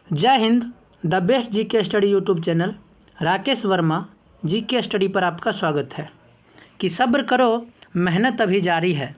जय Hind. The best GK study YouTube channel Rakesh Verma GK study पर आपका स्वागत है। कि सब्र करो मेहनत अभी जारी है,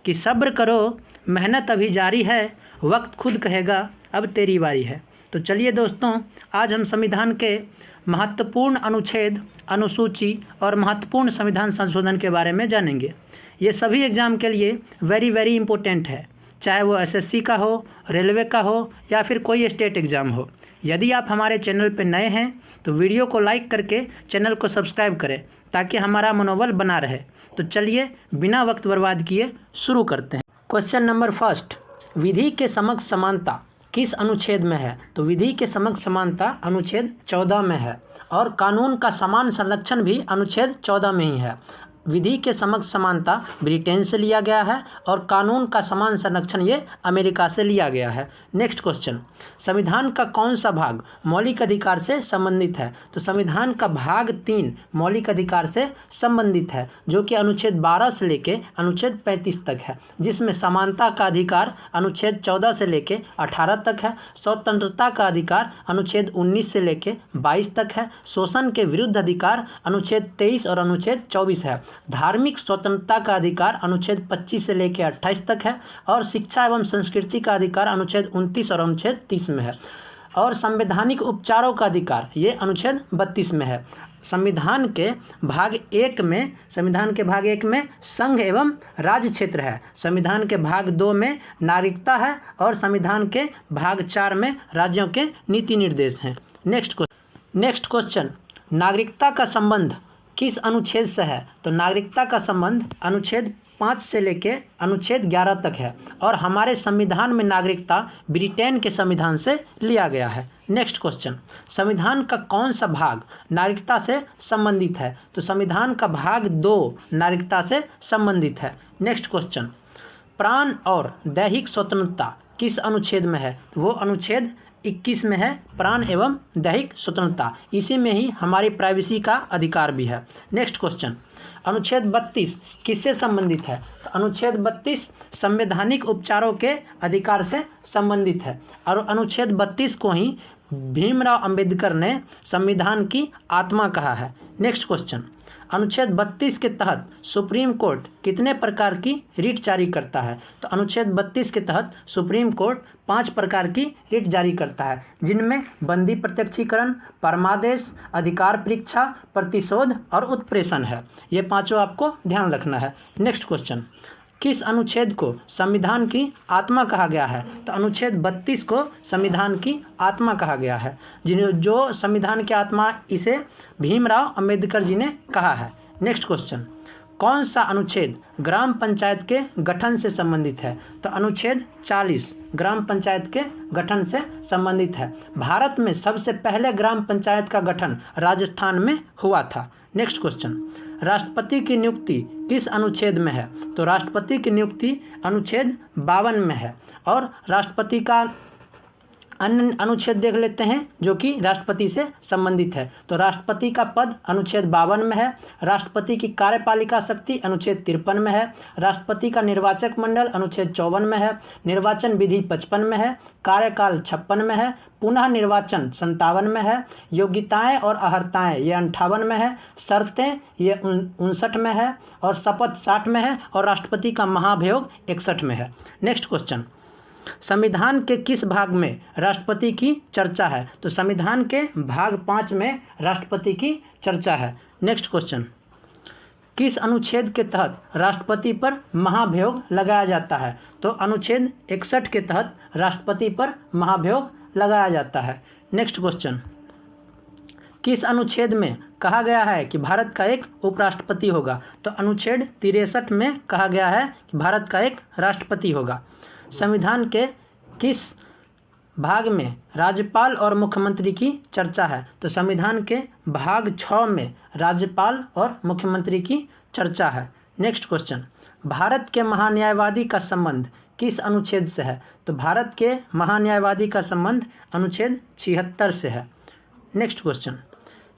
कि सब्र करो मेहनत अभी जारी है, वक्त खुद कहेगा अब तेरी बारी है। तो चलिए दोस्तों, आज हम संविधान के महत्वपूर्ण अनुच्छेद, अनुसूची और महत्वपूर्ण संविधान संशोधन के बारे में जानेंगे। ये सभी एग्ज़ाम के लिए वेरी इम्पोर्टेंट है, चाहे वो एसएससी का हो, रेलवे का हो या फिर कोई स्टेट एग्ज़ाम हो। यदि आप हमारे चैनल पर नए हैं तो वीडियो को लाइक करके चैनल को सब्सक्राइब करें ताकि हमारा मनोबल बना रहे। तो चलिए बिना वक्त बर्बाद किए शुरू करते हैं। क्वेश्चन नंबर फर्स्ट, विधि के समक्ष समानता किस अनुच्छेद में है? तो विधि के समक्ष समानता अनुच्छेद 14 में है और कानून का समान संरक्षण भी अनुच्छेद 14 में ही है। विधि के समक्ष समानता ब्रिटेन से लिया गया है और कानून का समान संरक्षण ये अमेरिका से लिया गया है। नेक्स्ट क्वेश्चन, संविधान का कौन सा भाग मौलिक अधिकार से संबंधित है? तो संविधान का भाग 3 मौलिक अधिकार से संबंधित है, जो कि अनुच्छेद 12 से लेके अनुच्छेद 35 तक है, जिसमें समानता का अधिकार अनुच्छेद 14 से लेके 18 तक है, स्वतंत्रता का अधिकार अनुच्छेद 19 से लेके 22 तक है, शोषण के विरुद्ध अधिकार अनुच्छेद 23 और अनुच्छेद 24 है, धार्मिक स्वतंत्रता का अधिकार अनुच्छेद 25 से लेकर 28 तक है और शिक्षा एवं संस्कृति का अधिकार अनुच्छेद 29 और अनुच्छेद 30 में है और संवैधानिक उपचारों का अधिकार ये अनुच्छेद 32 में है। संविधान के भाग 1 में संघ एवं राज्य क्षेत्र है, संविधान के भाग 2 में नागरिकता है और संविधान के भाग 4 में राज्यों के नीति निर्देश हैं। नेक्स्ट क्वेश्चन, नागरिकता का संबंध किस अनुच्छेद से है? तो नागरिकता का संबंध अनुच्छेद 5 से लेके अनुच्छेद 11 तक है और हमारे संविधान में नागरिकता ब्रिटेन के संविधान से लिया गया है। नेक्स्ट क्वेश्चन, संविधान का कौन सा भाग नागरिकता से संबंधित है? तो संविधान का भाग 2 नागरिकता से संबंधित है। नेक्स्ट क्वेश्चन, प्राण और दैहिक स्वतंत्रता किस अनुच्छेद में है? वो अनुच्छेद 21 में है, प्राण एवं दैहिक स्वतंत्रता। इसी में ही हमारी प्राइवेसी का अधिकार भी है। नेक्स्ट क्वेश्चन, अनुच्छेद 32 किससे संबंधित है? तो अनुच्छेद 32 संवैधानिक उपचारों के अधिकार से संबंधित है और अनुच्छेद 32 को ही भीमराव अंबेडकर ने संविधान की आत्मा कहा है। नेक्स्ट क्वेश्चन, अनुच्छेद 32 के तहत सुप्रीम कोर्ट कितने प्रकार की रिट जारी करता है? तो अनुच्छेद 32 के तहत सुप्रीम कोर्ट 5 प्रकार की रिट जारी करता है, जिनमें बंदी प्रत्यक्षीकरण, परमादेश, अधिकार परीक्षा, प्रतिशोध और उत्प्रेषण है। ये पांचों आपको ध्यान रखना है। नेक्स्ट क्वेश्चन, किस अनुच्छेद को संविधान की आत्मा कहा गया है? तो अनुच्छेद 32 को संविधान की आत्मा कहा गया है, जो संविधान की आत्मा इसे भीमराव अंबेडकर जी ने कहा है। नेक्स्ट क्वेश्चन, कौन सा अनुच्छेद ग्राम पंचायत के गठन से संबंधित है? तो अनुच्छेद 40 ग्राम पंचायत के गठन से संबंधित है। भारत में सबसे पहले ग्राम पंचायत का गठन राजस्थान में हुआ था। नेक्स्ट क्वेश्चन, राष्ट्रपति की नियुक्ति किस अनुच्छेद में है? तो राष्ट्रपति की नियुक्ति अनुच्छेद 52 में है और राष्ट्रपति का अन्य अनुच्छेद देख लेते हैं जो कि राष्ट्रपति से संबंधित है। तो राष्ट्रपति का पद अनुच्छेद 52 में है, राष्ट्रपति की कार्यपालिका शक्ति अनुच्छेद 53 में है, राष्ट्रपति का निर्वाचक मंडल अनुच्छेद 54 में है, निर्वाचन विधि 55 में है, कार्यकाल 56 में है, पुनः निर्वाचन 57 में है, योग्यताएं और अर्हताएं ये 58 में है, शर्तें ये 59 में है और शपथ 60 में है और राष्ट्रपति का महाभियोग 61 में है। नेक्स्ट क्वेश्चन, संविधान के किस भाग में राष्ट्रपति की चर्चा है? तो संविधान के भाग 5 में राष्ट्रपति की चर्चा है। नेक्स्ट क्वेश्चन, किस अनुच्छेद के तहत राष्ट्रपति पर महाभियोग लगाया जाता है? तो अनुच्छेद 61 के तहत राष्ट्रपति पर महाभियोग लगाया जाता है। नेक्स्ट क्वेश्चन, किस अनुच्छेद में कहा गया है कि भारत का एक उपराष्ट्रपति होगा? तो अनुच्छेद 63 में कहा गया है कि भारत का एक राष्ट्रपति होगा। संविधान के किस भाग में राज्यपाल और मुख्यमंत्री की चर्चा है? तो संविधान के भाग 6 में राज्यपाल और मुख्यमंत्री की चर्चा है। नेक्स्ट क्वेश्चन, भारत के महान्यायवादी का संबंध किस अनुच्छेद से है? तो भारत के महान्यायवादी का संबंध अनुच्छेद 76 से है। नेक्स्ट क्वेश्चन,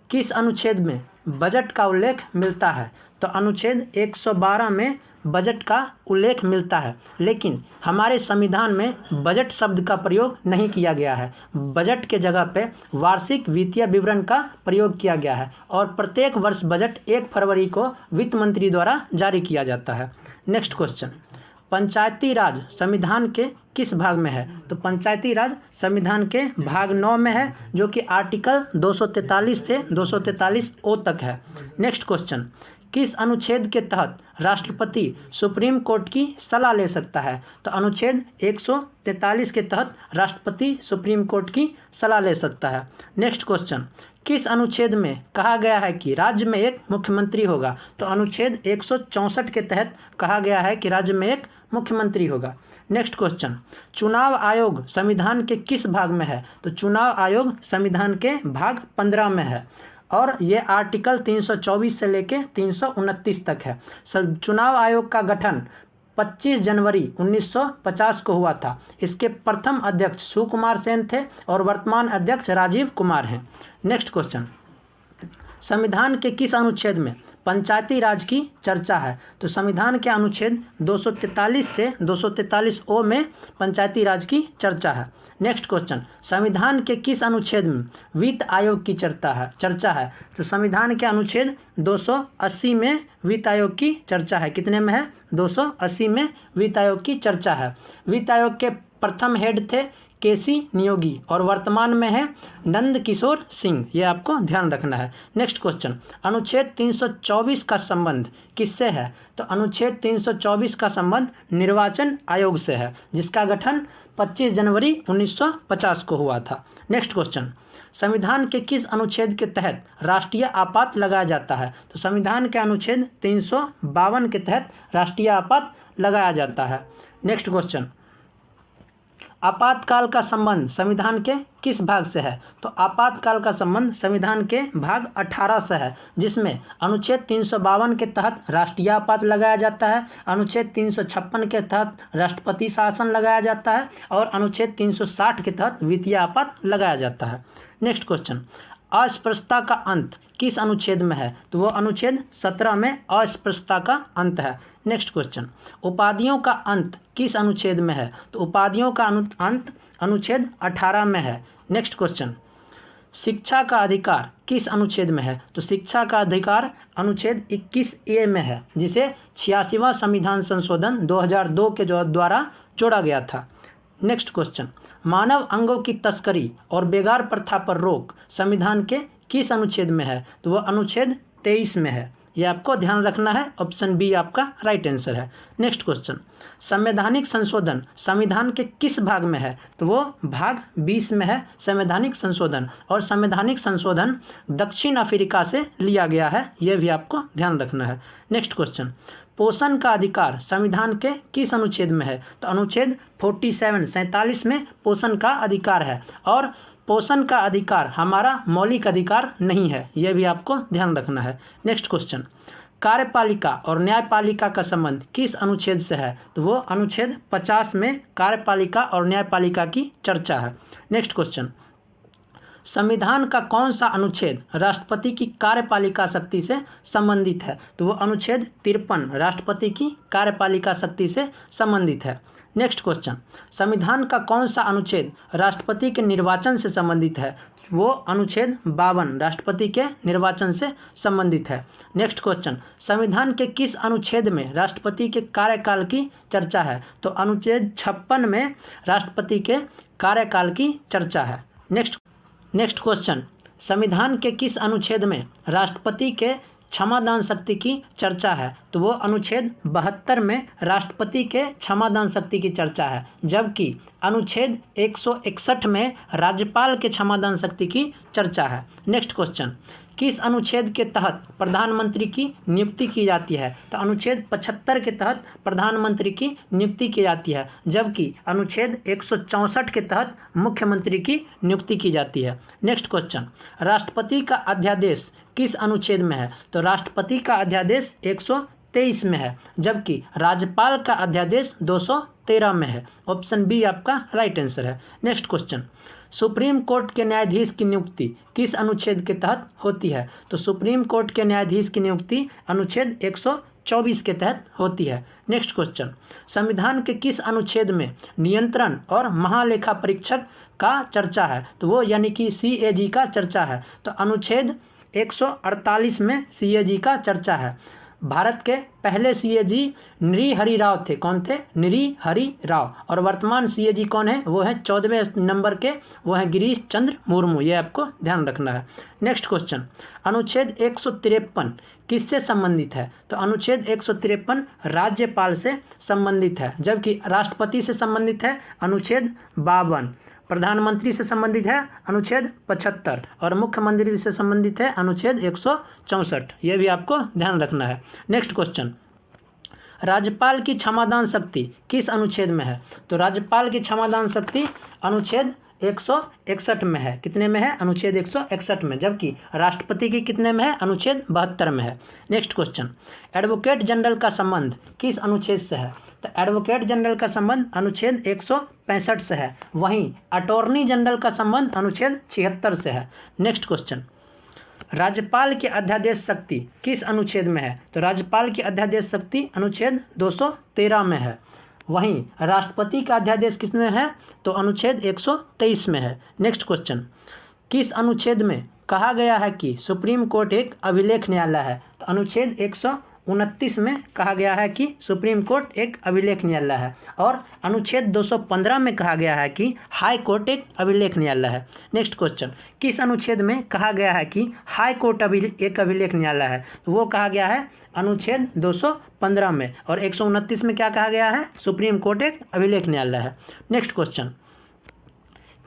किस अनुच्छेद में बजट का उल्लेख मिलता है? तो अनुच्छेद 112 में बजट का उल्लेख मिलता है, लेकिन हमारे संविधान में बजट शब्द का प्रयोग नहीं किया गया है। बजट के जगह पे वार्षिक वित्तीय विवरण का प्रयोग किया गया है और प्रत्येक वर्ष बजट 1 फरवरी को वित्त मंत्री द्वारा जारी किया जाता है। नेक्स्ट क्वेश्चन, पंचायती राज संविधान के किस भाग में है? तो पंचायती राज संविधान के भाग 9 में है, जो कि आर्टिकल 243 से 243 ओ तक है। नेक्स्ट क्वेश्चन, किस अनुच्छेद के तहत राष्ट्रपति सुप्रीम कोर्ट की सलाह ले सकता है? तो अनुच्छेद 143 के तहत राष्ट्रपति सुप्रीम कोर्ट की सलाह ले सकता है। नेक्स्ट क्वेश्चन, किस अनुच्छेद में कहा गया है कि राज्य में एक मुख्यमंत्री होगा? तो अनुच्छेद 164 के तहत कहा गया है कि राज्य में एक मुख्यमंत्री होगा। नेक्स्ट क्वेश्चन, चुनाव आयोग संविधान के किस भाग में है? तो चुनाव आयोग संविधान के भाग 15 में है और ये आर्टिकल 324 से लेके 329 तक है। चुनाव आयोग का गठन 25 जनवरी 1950 को हुआ था। इसके प्रथम अध्यक्ष सुकुमार सेन थे और वर्तमान अध्यक्ष राजीव कुमार हैं। नेक्स्ट क्वेश्चन, संविधान के किस अनुच्छेद में पंचायती राज की चर्चा है? तो संविधान के अनुच्छेद 243 से 243 ओ में पंचायती राज की चर्चा है। नेक्स्ट क्वेश्चन, संविधान के किस अनुच्छेद में वित्त आयोग की चर्चा है? तो संविधान के अनुच्छेद 280 में वित्त आयोग की चर्चा है। कितने में है? 280 में वित्त आयोग की चर्चा है। वित्त आयोग के प्रथम हेड थे केसी नियोगी और वर्तमान में है नंद किशोर सिंह। ये आपको ध्यान रखना है। नेक्स्ट क्वेश्चन, अनुच्छेद 324 का संबंध किससे है? तो अनुच्छेद 324 का संबंध निर्वाचन आयोग से है, जिसका गठन 25 जनवरी 1950 को हुआ था। नेक्स्ट क्वेश्चन, संविधान के किस अनुच्छेद के तहत राष्ट्रीय आपात लगाया जाता है? तो संविधान के अनुच्छेद 352 के तहत राष्ट्रीय आपात लगाया जाता है। नेक्स्ट क्वेश्चन, आपातकाल का संबंध संविधान के किस भाग से है? तो आपातकाल का संबंध संविधान के भाग 18 से है, जिसमें अनुच्छेद 352 के तहत राष्ट्रीय आपात लगाया जाता है, अनुच्छेद 356 के तहत राष्ट्रपति शासन लगाया जाता है और अनुच्छेद 360 के तहत वित्तीय आपात लगाया जाता है। नेक्स्ट क्वेश्चन, अस्पृश्यता का अंत किस अनुच्छेद में है? तो वो अनुच्छेद 17 में अस्पृश्यता का अंत है। नेक्स्ट क्वेश्चन, उपाधियों का अंत किस अनुच्छेद में है? तो उपाधियों का अंत अनुच्छेद 18 में है। नेक्स्ट क्वेश्चन, शिक्षा का अधिकार किस अनुच्छेद में है? तो शिक्षा का अधिकार अनुच्छेद 21A में है, जिसे 86वां संविधान संशोधन 2002 के द्वारा जोड़ा गया था। नेक्स्ट क्वेश्चन, मानव अंगों की तस्करी और बेगार प्रथा पर रोक संविधान के किस अनुच्छेद में है? तो वह अनुच्छेद 23 में है। ये आपको ध्यान रखना है। ऑप्शन बी आपका राइट आंसर है। नेक्स्ट क्वेश्चन, संवैधानिक संशोधन संविधान के किस भाग में है? तो वो भाग 20 में है, संवैधानिक संशोधन। और संवैधानिक संशोधन दक्षिण अफ्रीका से लिया गया है, यह भी आपको ध्यान रखना है। नेक्स्ट क्वेश्चन, पोषण का अधिकार संविधान के किस अनुच्छेद में है? तो अनुच्छेद 47 में पोषण का अधिकार है और पोषण का अधिकार हमारा मौलिक अधिकार नहीं है, यह भी आपको ध्यान रखना है। नेक्स्ट क्वेश्चन, कार्यपालिका और न्यायपालिका का संबंध किस अनुच्छेद से है? तो वो अनुच्छेद 50 में कार्यपालिका और न्यायपालिका की चर्चा है। नेक्स्ट क्वेश्चन, संविधान का कौन सा अनुच्छेद राष्ट्रपति की कार्यपालिका शक्ति से संबंधित है? तो वो अनुच्छेद 53 राष्ट्रपति की कार्यपालिका शक्ति से संबंधित है। नेक्स्ट क्वेश्चन, संविधान का कौन सा अनुच्छेद राष्ट्रपति के निर्वाचन से संबंधित है? वो अनुच्छेद 52 राष्ट्रपति के निर्वाचन से संबंधित है। नेक्स्ट क्वेश्चन, संविधान के किस अनुच्छेद में राष्ट्रपति के कार्यकाल की चर्चा है? तो अनुच्छेद 56 में राष्ट्रपति के कार्यकाल की चर्चा है। नेक्स्ट क्वेश्चन, संविधान के किस अनुच्छेद में राष्ट्रपति के क्षमादान शक्ति की चर्चा है? तो वो अनुच्छेद 72 में राष्ट्रपति के क्षमादान शक्ति की चर्चा है, जबकि अनुच्छेद 161 में राज्यपाल के क्षमादान शक्ति की चर्चा है। नेक्स्ट क्वेश्चन, किस अनुच्छेद के तहत प्रधानमंत्री की नियुक्ति की जाती है? तो अनुच्छेद 75 के तहत प्रधानमंत्री की नियुक्ति की जाती है, जबकि अनुच्छेद 164 के तहत मुख्यमंत्री की नियुक्ति की जाती है। नेक्स्ट क्वेश्चन, राष्ट्रपति का अध्यादेश किस अनुच्छेद में है? तो राष्ट्रपति का अध्यादेश 123 में है, जबकि राज्यपाल का अध्यादेश 213 में है। ऑप्शन बी आपका राइट आंसर है। नेक्स्ट क्वेश्चन, सुप्रीम कोर्ट के न्यायाधीश की नियुक्ति किस अनुच्छेद के तहत होती है? तो सुप्रीम कोर्ट के न्यायाधीश की नियुक्ति अनुच्छेद 24 के तहत होती है। नेक्स्ट क्वेश्चन, संविधान के किस अनुच्छेद में नियंत्रण और महालेखा परीक्षक का चर्चा है? तो वो यानी कि CAG का चर्चा है। तो अनुच्छेद 148 में CAG का चर्चा है। भारत के पहले CAG नृहरि राव थे। कौन थे? नृहरि राव। और वर्तमान CAG कौन है? वो है 14वें नंबर के, वो है गिरीश चंद्र मुर्मू। ये आपको ध्यान रखना है। नेक्स्ट क्वेश्चन, अनुच्छेद 153 किससे संबंधित है? तो अनुच्छेद 153 राज्यपाल से संबंधित है, जबकि राष्ट्रपति से संबंधित है अनुच्छेद 52, प्रधानमंत्री से संबंधित है अनुच्छेद 75 और मुख्यमंत्री से संबंधित है अनुच्छेद 164। ये भी आपको ध्यान रखना है। नेक्स्ट क्वेश्चन, राज्यपाल की क्षमादान शक्ति किस अनुच्छेद में है? तो राज्यपाल की क्षमादान शक्ति अनुच्छेद 161 में है। कितने में है? अनुच्छेद 161 में। जबकि राष्ट्रपति की कितने में है? अनुच्छेद 72 में है। नेक्स्ट क्वेश्चन, एडवोकेट जनरल का संबंध किस अनुच्छेद से है? तो एडवोकेट जनरल का संबंध अनुच्छेद 165 से है। वहीं अटॉर्नी जनरल का संबंध अनुच्छेद 76 से है। नेक्स्ट क्वेश्चन, राज्यपाल की अध्यादेश शक्ति किस अनुच्छेद में है? तो राज्यपाल की अध्यादेश शक्ति अनुच्छेद 213 में है। वहीं राष्ट्रपति का अध्यादेश किस में है? तो अनुच्छेद 123 में है। नेक्स्ट क्वेश्चन, किस अनुच्छेद में कहा गया है कि सुप्रीम कोर्ट एक अभिलेख न्यायालय है? तो अनुच्छेद 129 में कहा गया है कि सुप्रीम कोर्ट एक अभिलेख न्यायालय है। और अनुच्छेद 215 में कहा गया है कि हाई कोर्ट एक अभिलेख न्यायालय है। नेक्स्ट क्वेश्चन, किस अनुच्छेद में कहा गया है कि हाई कोर्ट एक अभिलेख न्यायालय है? तो वो कहा गया है अनुच्छेद 215 में। और 129 में क्या कहा गया है? सुप्रीम कोर्ट एक अभिलेख न्यायालय है। नेक्स्ट क्वेश्चन,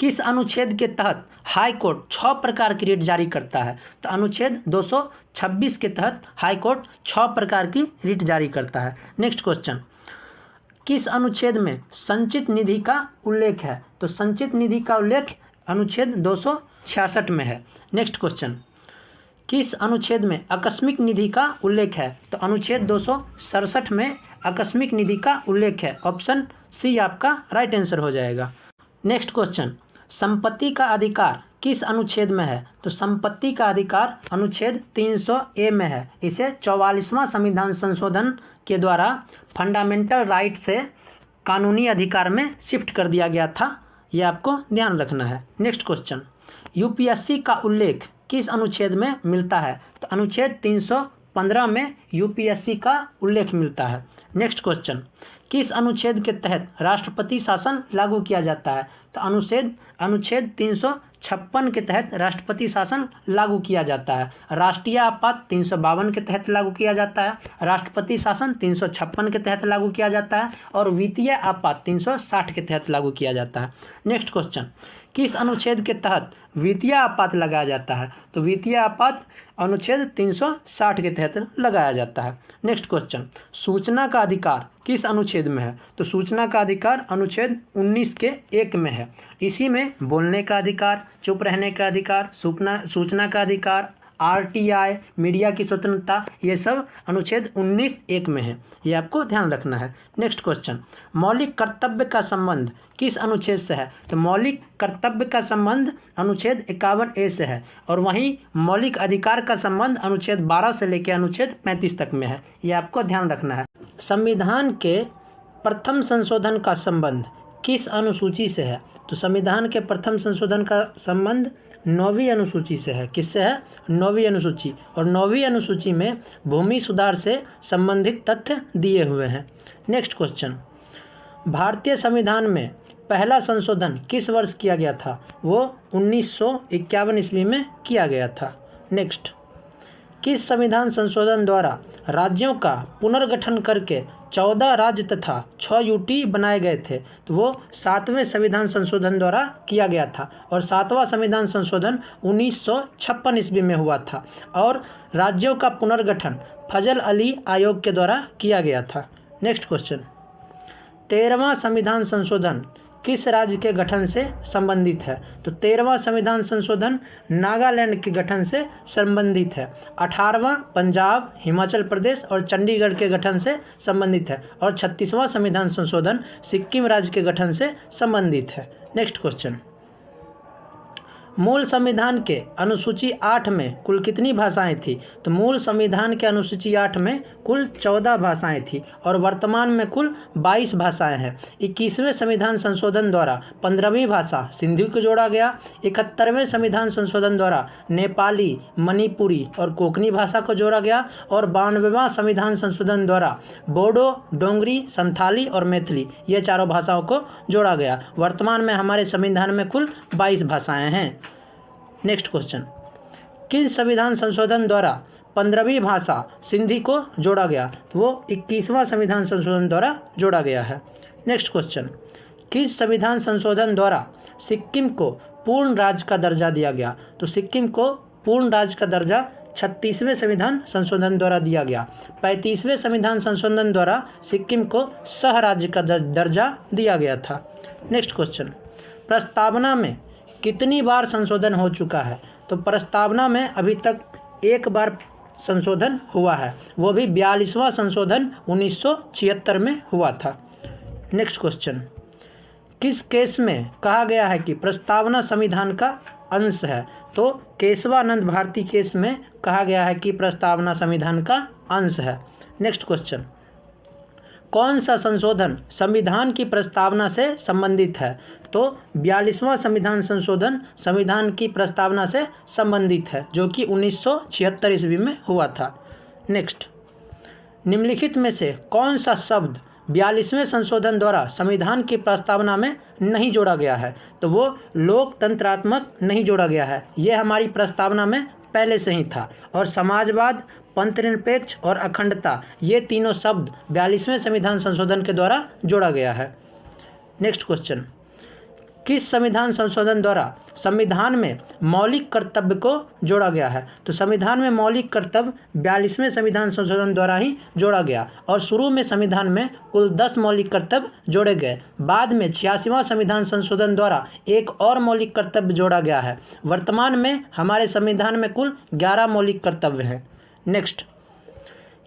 किस अनुच्छेद के तहत हाई कोर्ट 6 प्रकार की रिट जारी करता है? तो अनुच्छेद 226 के तहत हाई कोर्ट 6 प्रकार की रिट जारी करता है। नेक्स्ट क्वेश्चन, किस अनुच्छेद में संचित निधि का उल्लेख है? तो संचित निधि का उल्लेख अनुच्छेद 266 में है। नेक्स्ट क्वेश्चन, किस अनुच्छेद में आकस्मिक निधि का उल्लेख है? तो अनुच्छेद 267 में आकस्मिक निधि का उल्लेख है। ऑप्शन सी आपका राइट आंसर हो जाएगा। नेक्स्ट क्वेश्चन, संपत्ति का अधिकार किस अनुच्छेद में है? तो संपत्ति का अधिकार अनुच्छेद 300A में है। इसे 44वां संविधान संशोधन के द्वारा फंडामेंटल राइट से कानूनी अधिकार में शिफ्ट कर दिया गया था। यह आपको ध्यान रखना है। नेक्स्ट क्वेश्चन, UPSC का उल्लेख किस अनुच्छेद में मिलता है? तो अनुच्छेद 315 में UPSC का उल्लेख मिलता है। नेक्स्ट क्वेश्चन, किस अनुच्छेद के तहत राष्ट्रपति शासन लागू किया जाता है? तो अनुच्छेद 356 के तहत राष्ट्रपति शासन लागू किया जाता है। राष्ट्रीय आपात 352 के तहत लागू किया जाता है। राष्ट्रपति शासन 356 के तहत लागू किया जाता है। और वित्तीय आपात 360 के तहत लागू किया जाता है। नेक्स्ट क्वेश्चन, किस अनुच्छेद के तहत वित्तीय आपात लगाया जाता है? तो वित्तीय आपात अनुच्छेद 360 के तहत लगाया जाता है। नेक्स्ट क्वेश्चन, सूचना का अधिकार किस अनुच्छेद में है? तो सूचना का अधिकार अनुच्छेद 19 के 1 में है। इसी में बोलने का अधिकार, चुप रहने का अधिकार, सूचना का अधिकार, RTI, मीडिया की स्वतंत्रता, ये सब अनुच्छेद 19(1) में है। ये आपको ध्यान रखना है। नेक्स्ट क्वेश्चन, मौलिक कर्तव्य का संबंध किस अनुच्छेद से है? तो मौलिक कर्तव्य का संबंध अनुच्छेद 51A से है। और वहीं मौलिक अधिकार का संबंध अनुच्छेद 12 से लेकर अनुच्छेद 35 तक में है। ये आपको ध्यान रखना है। संविधान के प्रथम संशोधन का संबंध किस अनुसूची से है? तो संविधान के प्रथम संशोधन का संबंध 9वीं अनुसूची से है। किससे है? 9वीं अनुसूची। और 9वीं अनुसूची में भूमि सुधार से संबंधित तथ्य दिए हुए हैं। नेक्स्ट क्वेश्चन, भारतीय संविधान में पहला संशोधन किस वर्ष किया गया था? वो 1951 ईस्वी में किया गया था। नेक्स्ट, किस संविधान संशोधन द्वारा राज्यों का पुनर्गठन करके 14 राज्य तथा 6 UT बनाए गए थे? तो वो 7वें संविधान संशोधन द्वारा किया गया था। और 7वां संविधान संशोधन 1956 ईस्वी में हुआ था। और राज्यों का पुनर्गठन फजल अली आयोग के द्वारा किया गया था। नेक्स्ट क्वेश्चन, 13वां संविधान संशोधन किस राज्य के गठन से संबंधित है? तो 13वां संविधान संशोधन नागालैंड के गठन से संबंधित है। 18वां पंजाब, हिमाचल प्रदेश और चंडीगढ़ के गठन से संबंधित है। और 36वां संविधान संशोधन सिक्किम राज्य के गठन से संबंधित है। नेक्स्ट क्वेश्चन, मूल संविधान के अनुसूची 8 में कुल कितनी भाषाएं थी? तो मूल संविधान के अनुसूची 8 में कुल 14 भाषाएं थी और वर्तमान में कुल 22 भाषाएं हैं। 21वें संविधान संशोधन द्वारा 15वीं भाषा सिंधी को जोड़ा गया। 71वें संविधान संशोधन द्वारा नेपाली, मणिपुरी और कोंकणी भाषा को जोड़ा गया और 92वां संविधान संशोधन द्वारा बोडो, डोंगरी, संथाली और मैथिली ये चारों भाषाओं को जोड़ा गया। वर्तमान में हमारे संविधान में कुल 22 भाषाएं हैं। नेक्स्ट क्वेश्चन, किस संविधान संशोधन द्वारा 15वीं भाषा सिंधी को जोड़ा गया? तो वो 21वां संविधान संशोधन द्वारा जोड़ा गया है। नेक्स्ट क्वेश्चन, किस संविधान संशोधन द्वारा सिक्किम को पूर्ण राज्य का दर्जा दिया गया? तो सिक्किम को पूर्ण राज्य का दर्जा 36वें संविधान संशोधन द्वारा दिया गया। 35वें संविधान संशोधन द्वारा सिक्किम को सह राज्य का दर्जा दिया गया था। नेक्स्ट क्वेश्चन, प्रस्तावना में कितनी बार संशोधन हो चुका है? तो प्रस्तावना में अभी तक एक बार संशोधन हुआ है, वो भी 42वां संशोधन 1976 में हुआ था। नेक्स्ट क्वेश्चन, किस केस में कहा गया है कि प्रस्तावना संविधान का अंश है? तो केशवानंद भारती केस में कहा गया है कि प्रस्तावना संविधान का अंश है। नेक्स्ट क्वेश्चन, कौन सा संशोधन संविधान की प्रस्तावना से संबंधित है? तो 42वां संविधान संशोधन संविधान की प्रस्तावना से संबंधित है, जो कि 1976 ईस्वी में हुआ था। नेक्स्ट, निम्नलिखित में से कौन सा शब्द 42वें संशोधन द्वारा संविधान की प्रस्तावना में नहीं जोड़ा गया है? तो वो लोकतंत्रात्मक नहीं जोड़ा गया है, ये हमारी प्रस्तावना में पहले से ही था। और समाजवाद, पंथनिरपेक्ष और अखंडता ये तीनों शब्द 42वें संविधान संशोधन के द्वारा जोड़ा गया है। नेक्स्ट क्वेश्चन, किस संविधान संशोधन द्वारा संविधान में मौलिक कर्तव्य को जोड़ा गया है? तो संविधान में मौलिक कर्तव्य 42वें संविधान संशोधन द्वारा ही जोड़ा गया और शुरू में संविधान में कुल 10 मौलिक कर्तव्य जोड़े गए। बाद में 86वां संविधान संशोधन द्वारा एक और मौलिक कर्तव्य जोड़ा गया है। वर्तमान में हमारे संविधान में कुल 11 मौलिक कर्तव्य हैं। नेक्स्ट,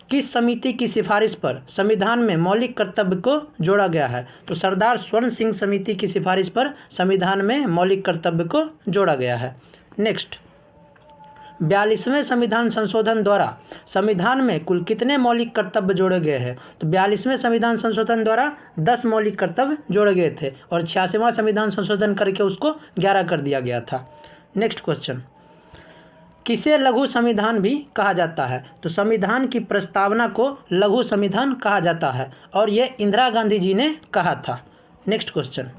किस समिति की सिफारिश पर संविधान में मौलिक कर्तव्य को जोड़ा गया है? तो सरदार स्वर्ण सिंह समिति की सिफारिश पर संविधान में मौलिक कर्तव्य को जोड़ा गया है। नेक्स्ट, 42वें संविधान संशोधन द्वारा संविधान में कुल कितने मौलिक कर्तव्य जोड़े गए हैं? तो 42वें संविधान संशोधन द्वारा 10 मौलिक कर्तव्य जोड़े गए थे और 86वां संविधान संशोधन करके उसको 11 कर दिया गया था। नेक्स्ट क्वेश्चन, किसे लघु संविधान भी कहा जाता है? तो संविधान की प्रस्तावना को लघु संविधान कहा जाता है और ये इंदिरा गांधी जी ने कहा था। नेक्स्ट क्वेश्चन,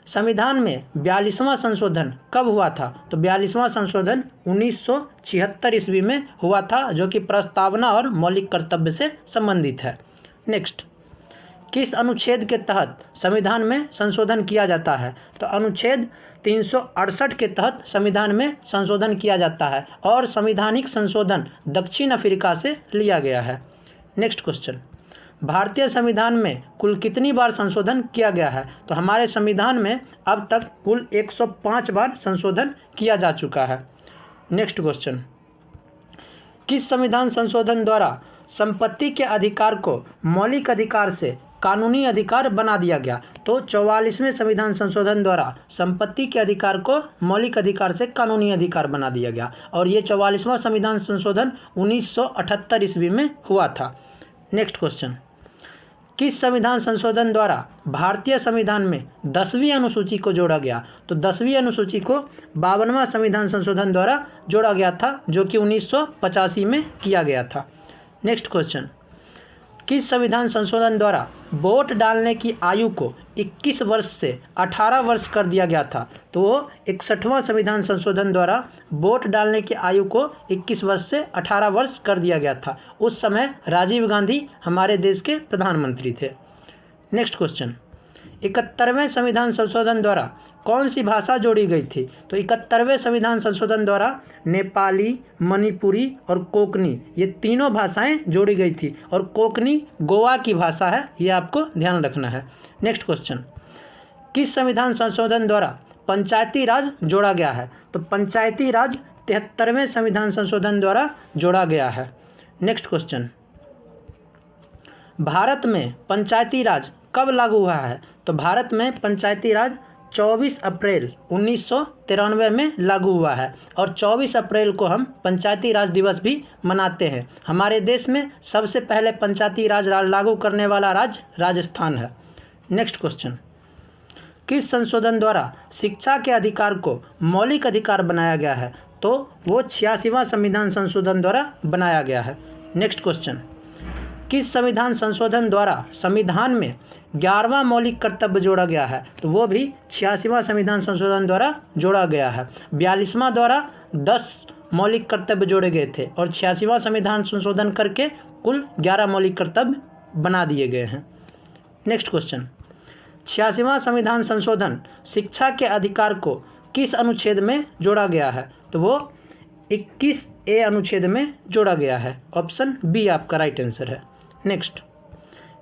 संविधान में 42वां संशोधन कब हुआ था? तो 42वां संशोधन 1976 ईस्वी में हुआ था, जो कि प्रस्तावना और मौलिक कर्तव्य से संबंधित है। नेक्स्ट, किस अनुच्छेद के तहत संविधान में संशोधन किया जाता है? तो अनुच्छेद 368 के तहत संविधान में संशोधन किया जाता है और संवैधानिक संशोधन दक्षिण अफ्रीका से लिया गया है। नेक्स्ट क्वेश्चन, भारतीय संविधान में कुल कितनी बार संशोधन किया गया है? तो हमारे संविधान में अब तक कुल 105 बार संशोधन किया जा चुका है। नेक्स्ट क्वेश्चन, किस संविधान संशोधन द्वारा संपत्ति के अधिकार को मौलिक अधिकार से कानूनी अधिकार बना दिया गया? तो 44वें संविधान संशोधन द्वारा संपत्ति के अधिकार को मौलिक अधिकार से कानूनी अधिकार बना दिया गया और ये 44वां संविधान संशोधन 1978 ईस्वी में हुआ था। नेक्स्ट क्वेश्चन, किस संविधान संशोधन द्वारा भारतीय संविधान में 10वीं अनुसूची को जोड़ा गया? तो 10वीं अनुसूची को 52वां संविधान संशोधन द्वारा जोड़ा गया था, जो कि 1985 में किया गया था। नेक्स्ट क्वेश्चन, किस संविधान संशोधन द्वारा वोट डालने की आयु को 21 वर्ष से 18 वर्ष कर दिया गया था? तो वो 61वां संविधान संशोधन द्वारा वोट डालने की आयु को 21 वर्ष से 18 वर्ष कर दिया गया था। उस समय राजीव गांधी हमारे देश के प्रधानमंत्री थे। नेक्स्ट क्वेश्चन, 71वें संविधान संशोधन द्वारा कौन सी भाषा जोड़ी गई थी? तो 71वें संविधान संशोधन द्वारा नेपाली, मणिपुरी और कोंकणी ये तीनों भाषाएं जोड़ी गई थी और कोंकणी गोवा की भाषा है, ये आपको ध्यान रखना है। नेक्स्ट क्वेश्चन, किस संविधान संशोधन द्वारा पंचायती राज जोड़ा गया है? तो पंचायती राज 73वें संविधान संशोधन द्वारा जोड़ा गया है। नेक्स्ट क्वेश्चन, भारत में पंचायती राज कब लागू हुआ है? तो भारत में पंचायती राज 24 अप्रैल 1993 में लागू हुआ है और 24 अप्रैल को हम पंचायती राज दिवस भी मनाते हैं। हमारे देश में सबसे पहले पंचायती राज लागू करने वाला राज्य राजस्थान है। नेक्स्ट क्वेश्चन, किस संशोधन द्वारा शिक्षा के अधिकार को मौलिक अधिकार बनाया गया है? तो वो 86वां संविधान संशोधन द्वारा बनाया गया है। नेक्स्ट क्वेश्चन, किस संविधान संशोधन द्वारा संविधान में 11वां मौलिक कर्तव्य जोड़ा गया है? तो वो भी 86वां संविधान संशोधन द्वारा जोड़ा गया है। 42वां द्वारा 10 मौलिक कर्तव्य जोड़े गए थे और 86वां संविधान संशोधन करके कुल 11 मौलिक कर्तव्य बना दिए गए हैं। नेक्स्ट क्वेश्चन, 86वां संविधान संशोधन शिक्षा के अधिकार को किस अनुच्छेद में जोड़ा गया है? तो वो 21A अनुच्छेद में जोड़ा गया है। ऑप्शन बी आपका राइट आंसर है। नेक्स्ट,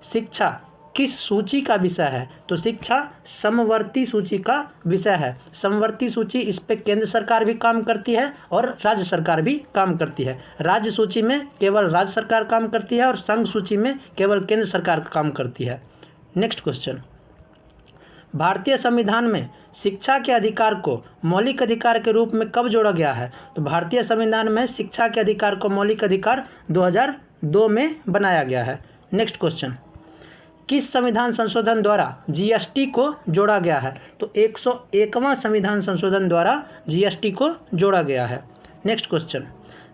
शिक्षा किस सूची का विषय है? तो शिक्षा समवर्ती सूची का विषय है। समवर्ती सूची, इस पे केंद्र सरकार भी काम करती है और राज्य सरकार भी काम करती है। राज्य सूची में केवल राज्य सरकार काम करती है और संघ सूची में केवल केंद्र सरकार काम करती है। नेक्स्ट क्वेश्चन, भारतीय संविधान में शिक्षा के अधिकार को मौलिक अधिकार के रूप में कब जोड़ा गया है? तो भारतीय संविधान में शिक्षा के अधिकार को मौलिक अधिकार 2002 में बनाया गया है। नेक्स्ट क्वेश्चन, किस संविधान संशोधन द्वारा जीएसटी को जोड़ा गया है? तो 101वां संविधान संशोधन द्वारा जीएसटी को जोड़ा गया है। नेक्स्ट क्वेश्चन,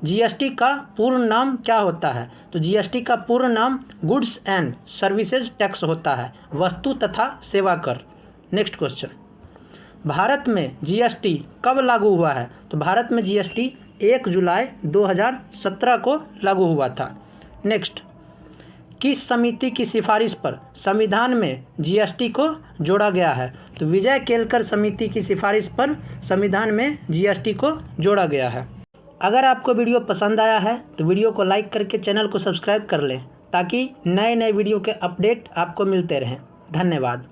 जीएसटी का पूर्ण नाम क्या होता है? तो जीएसटी का पूर्ण नाम गुड्स एंड सर्विसेज टैक्स होता है, वस्तु तथा सेवा कर। नेक्स्ट क्वेश्चन, भारत में जीएसटी कब लागू हुआ है? तो भारत में जीएसटी 1 जुलाई 2017 को लागू हुआ था। नेक्स्ट, किस समिति की सिफारिश पर संविधान में जीएसटी को जोड़ा गया है? तो विजय केलकर समिति की सिफारिश पर संविधान में जीएसटी को जोड़ा गया है। अगर आपको वीडियो पसंद आया है तो वीडियो को लाइक करके चैनल को सब्सक्राइब कर लें ताकि नए नए वीडियो के अपडेट आपको मिलते रहें। धन्यवाद।